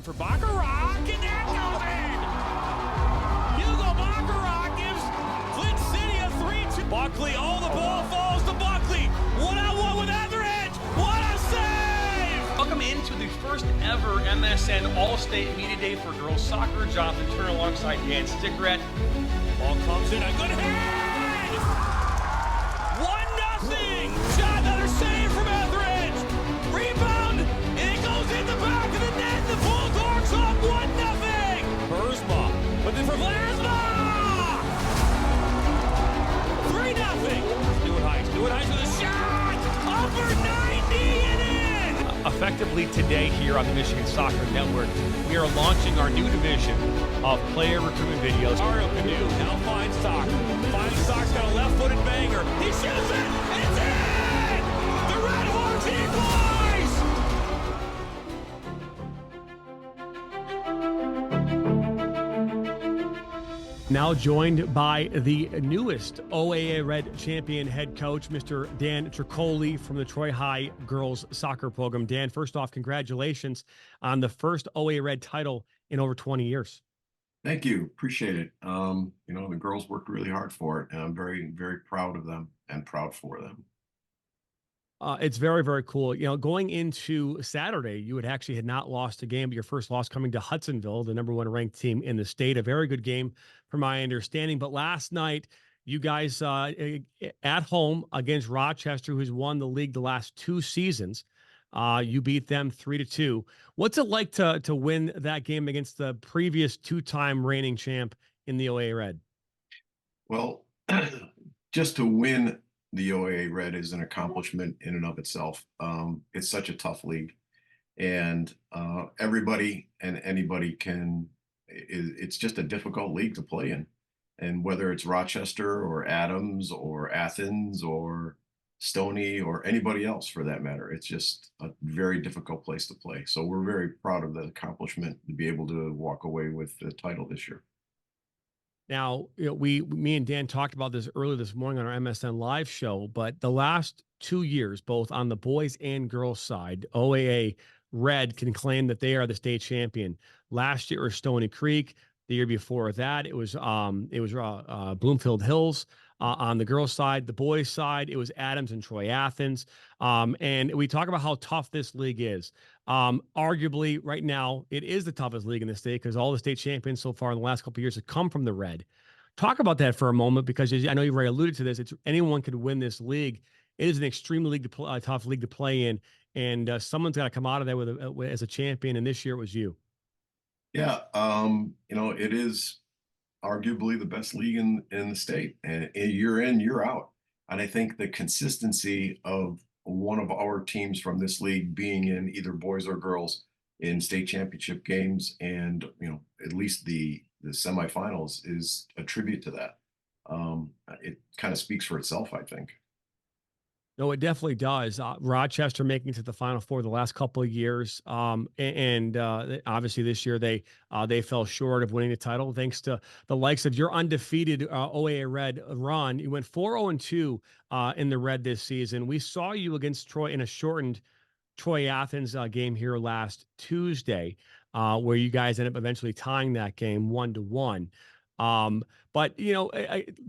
waiting for Baccarat, and that goes in! Hugo Baccarat gives Flint City a 3-2. Buckley, oh, the ball falls to Buckley. One-on-one with Etheridge. What a save! Welcome into the first ever MSN All-State Media Day for girls soccer. Jonathan Turner alongside Dan Stickrat. Ball comes in, a good head! 1-0! Shot, another save from Etheridge! Rebound, and it goes in the back of the net. The Bulldogs up 1-0! Burzma, but then for Vlasma! 3-0! Stewart Heights with a shot! Upper 90 and in! Effectively today here on the Michigan Soccer Network, we are launching our new division of player recruitment videos. Mario Canoe now finds Stock. Finds Stock's got a left-footed banger. He shoots it! It's in! The Red Hawks equalize! Now joined by the newest OAA Red champion head coach, Mr. Dan Troccoli from the Troy High girls soccer program. Dan, first off, congratulations on the first OAA Red title in over 20 years. Thank you. Appreciate it. The girls worked really hard for it, and I'm very, very proud of them and proud for them. It's very, very cool. Going into Saturday, you had not lost a game, but your first loss coming to Hudsonville, the #1 ranked team in the state. A very good game from my understanding. But last night, you guys at home against Rochester, who's won the league the last 2 seasons, you beat them 3-2. What's it like to win that game against the previous 2-time reigning champ in the OAA Red? Well, just to win the OAA Red is an accomplishment in and of itself. It's such a tough league, and everybody and anybody it's just a difficult league to play in. And whether it's Rochester or Adams or Athens or Stony or anybody else for that matter, it's just a very difficult place to play. So we're very proud of the accomplishment to be able to walk away with the title this year. Now, me and Dan talked about this earlier this morning on our MSN Live show, but the last 2 years, both on the boys and girls side, OAA Red can claim that they are the state champion. Last year it was Stony Creek. The year before that, it was Bloomfield Hills. On the girls' side, the boys' side, it was Adams and Troy Athens. And we talk about how tough this league is. Arguably, right now, it is the toughest league in the state because all the state champions so far in the last couple of years have come from the Red. Talk about that for a moment, because I know you've already alluded to this. Anyone could win this league. It is an extremely tough league to play in, and someone's got to come out of there as a champion. And this year it was you. Yeah, it is arguably the best league in the state, and year in, year out. And I think the consistency of one of our teams from this league being in either boys or girls in state championship games and, at least the semifinals is a tribute to that. It kind of speaks for itself, I think. No, it definitely does. Rochester making it to the Final Four the last couple of years, and obviously this year they fell short of winning the title thanks to the likes of your undefeated OAA Red run. You went 4-0-2 in the Red this season. We saw you against Troy in a shortened Troy Athens game here last Tuesday, where you guys ended up eventually tying that game 1-1. But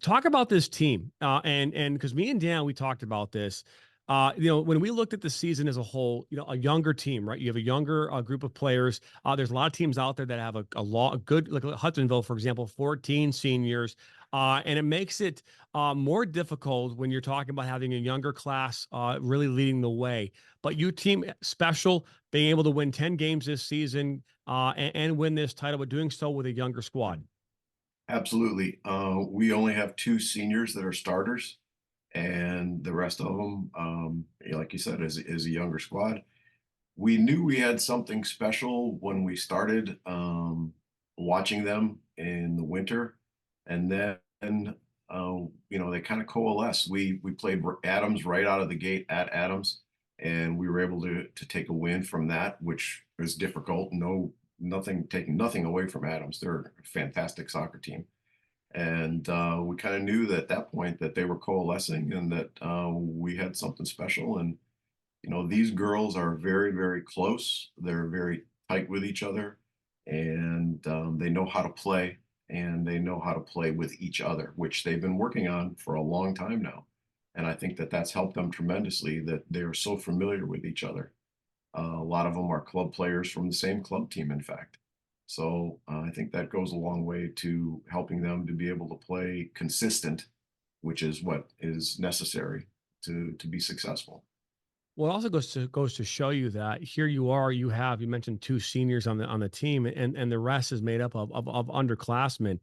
talk about this team, and because me and Dan, we talked about this, when we looked at the season as a whole, a younger team, right? You have a younger group of players. There's a lot of teams out there that have a good, like Hudsonville, for example, 14 seniors. And it makes it more difficult when you're talking about having a younger class really leading the way. But you team special, being able to win 10 games this season and win this title, but doing so with a younger squad. Absolutely. We only have 2 seniors that are starters, and the rest of them, like you said, is a younger squad. We knew we had something special when we started watching them in the winter, and then they kind of coalesced. We played Adams right out of the gate at Adams, and we were able to take a win from that, which was difficult. Taking nothing away from Adams. They're a fantastic soccer team. And we kind of knew that at that point that they were coalescing and that we had something special. And, these girls are very, very close. They're very tight with each other, and they know how to play, and they know how to play with each other, which they've been working on for a long time now. And I think that that's helped them tremendously, that they're so familiar with each other. A lot of them are club players from the same club team, in fact. So I think that goes a long way to helping them to be able to play consistent, which is what is necessary to be successful. Well, it also goes to show you that here you are, you mentioned two seniors on the team, and the rest is made up of underclassmen.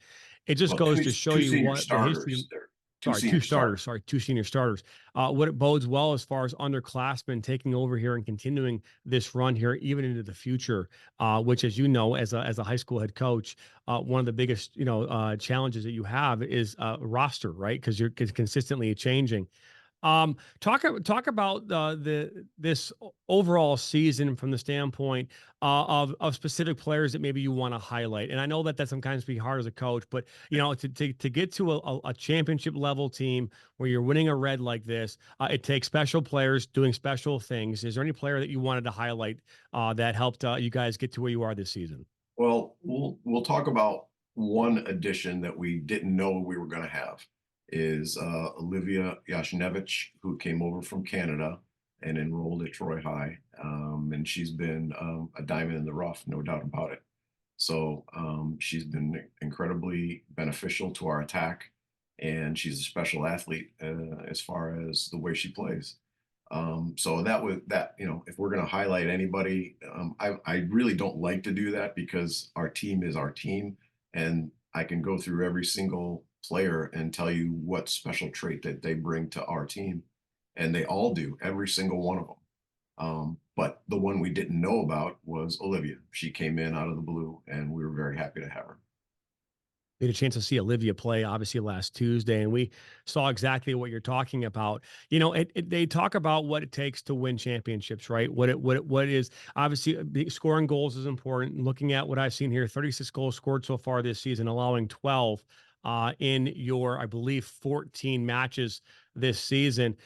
It just Well, goes two to show two you senior what the history. starters there. Two Sorry, two senior starters. starters. Sorry, two senior starters. What it bodes well as far as underclassmen taking over here and continuing this run here, even into the future. Which, as you know, as a high school head coach, one of the biggest challenges that you have is roster, right? Because you're consistently changing. Talk about this overall season from the standpoint of specific players that maybe you want to highlight. And I know that sometimes be hard as a coach, but to get to a championship level team where you're winning a red like this, it takes special players doing special things. Is there any player that you wanted to highlight that helped you guys get to where you are this season? Well, we'll talk about one addition that we didn't know we were going to have is Olivia Yashnevich, who came over from Canada and enrolled at Troy High, and she's been a diamond in the rough, no doubt about it. So she's been incredibly beneficial to our attack, and she's a special athlete as far as the way she plays. So that was that, if we're going to highlight anybody, I really don't like to do that because our team is our team. And I can go through every single player and tell you what special trait that they bring to our team. And they all do, every single one of them. But the one we didn't know about was Olivia. She came in out of the blue, and we were very happy to have her. We had a chance to see Olivia play obviously last Tuesday, and we saw exactly what you're talking about. They talk about what it takes to win championships, right? What is obviously scoring goals is important. Looking at what I've seen here, 36 goals scored so far this season, allowing 12 in your, I believe, 14 matches this season.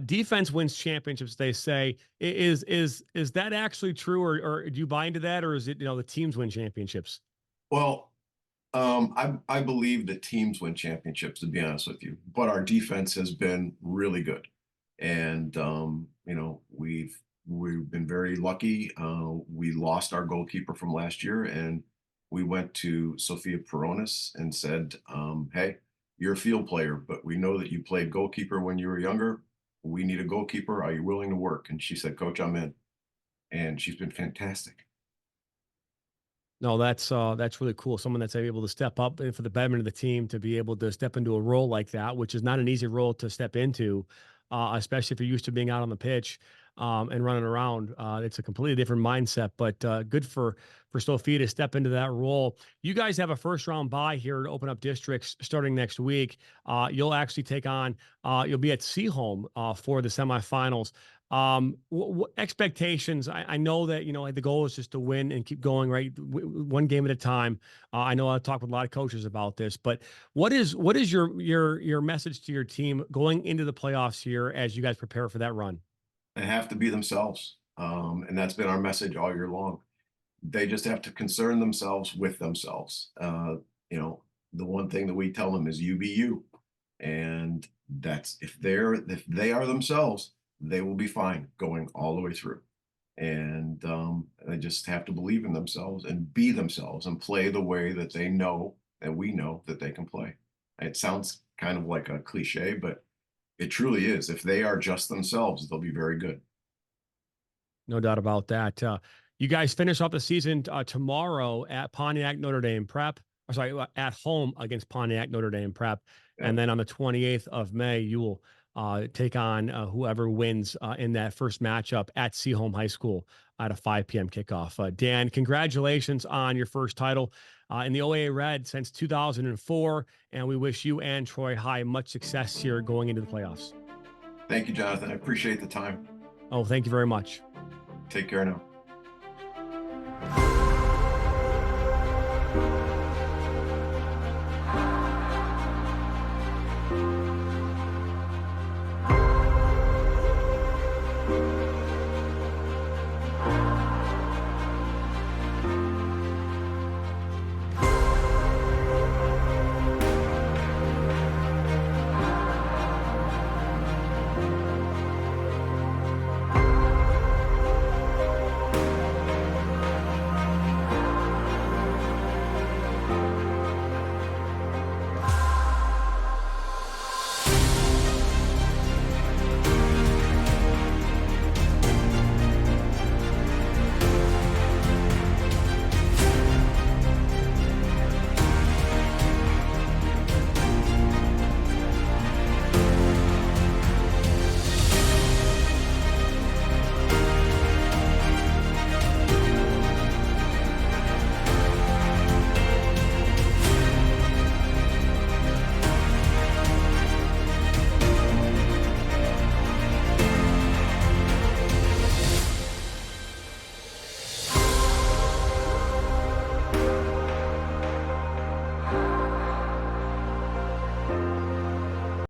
Defense wins championships, they say. Is that actually true, or do you buy into that, or is it the teams win championships? Well, I believe that teams win championships, to be honest with you, but our defense has been really good. And we've been very lucky. We lost our goalkeeper from last year, and we went to Sophia Peronis and said, hey, you're a field player, but we know that you played goalkeeper when you were younger. We need a goalkeeper. Are you willing to work? And she said, Coach, I'm in. And she's been fantastic. No, that's really cool. Someone that's able to step up for the betterment of the team, to be able to step into a role like that, which is not an easy role to step into, especially if you're used to being out on the pitch and running around. It's a completely different mindset, but good for Sophia to step into that role. You guys have a first round bye here to open up districts starting next week. You'll actually take on. You'll be at Seaholm for the semifinals. Expectations? I know that the goal is just to win and keep going, right? One game at a time. I know I've talked with a lot of coaches about this, but what is your message to your team going into the playoffs here as you guys prepare for that run? They have to be themselves, and that's been our message all year long. They just have to concern themselves with themselves. The one thing that we tell them is you be you, and that's if they are themselves, they will be fine going all the way through. And they just have to believe in themselves and be themselves and play the way that they know and we know that they can play. It sounds kind of like a cliche, but it truly is. If they are just themselves, they'll be very good. No doubt about that. You guys finish off the season tomorrow at Pontiac Notre Dame Prep. Or sorry, at home against Pontiac Notre Dame Prep, and then on the 28th of May, you will take on whoever wins in that first matchup at Seaholm High School at a 5 p.m. kickoff. Dan, congratulations on your first title in the OAA Red since 2004, and we wish you and Troy High much success here going into the playoffs. Thank you, Jonathan. I appreciate the time. Oh, thank you very much. Take care now.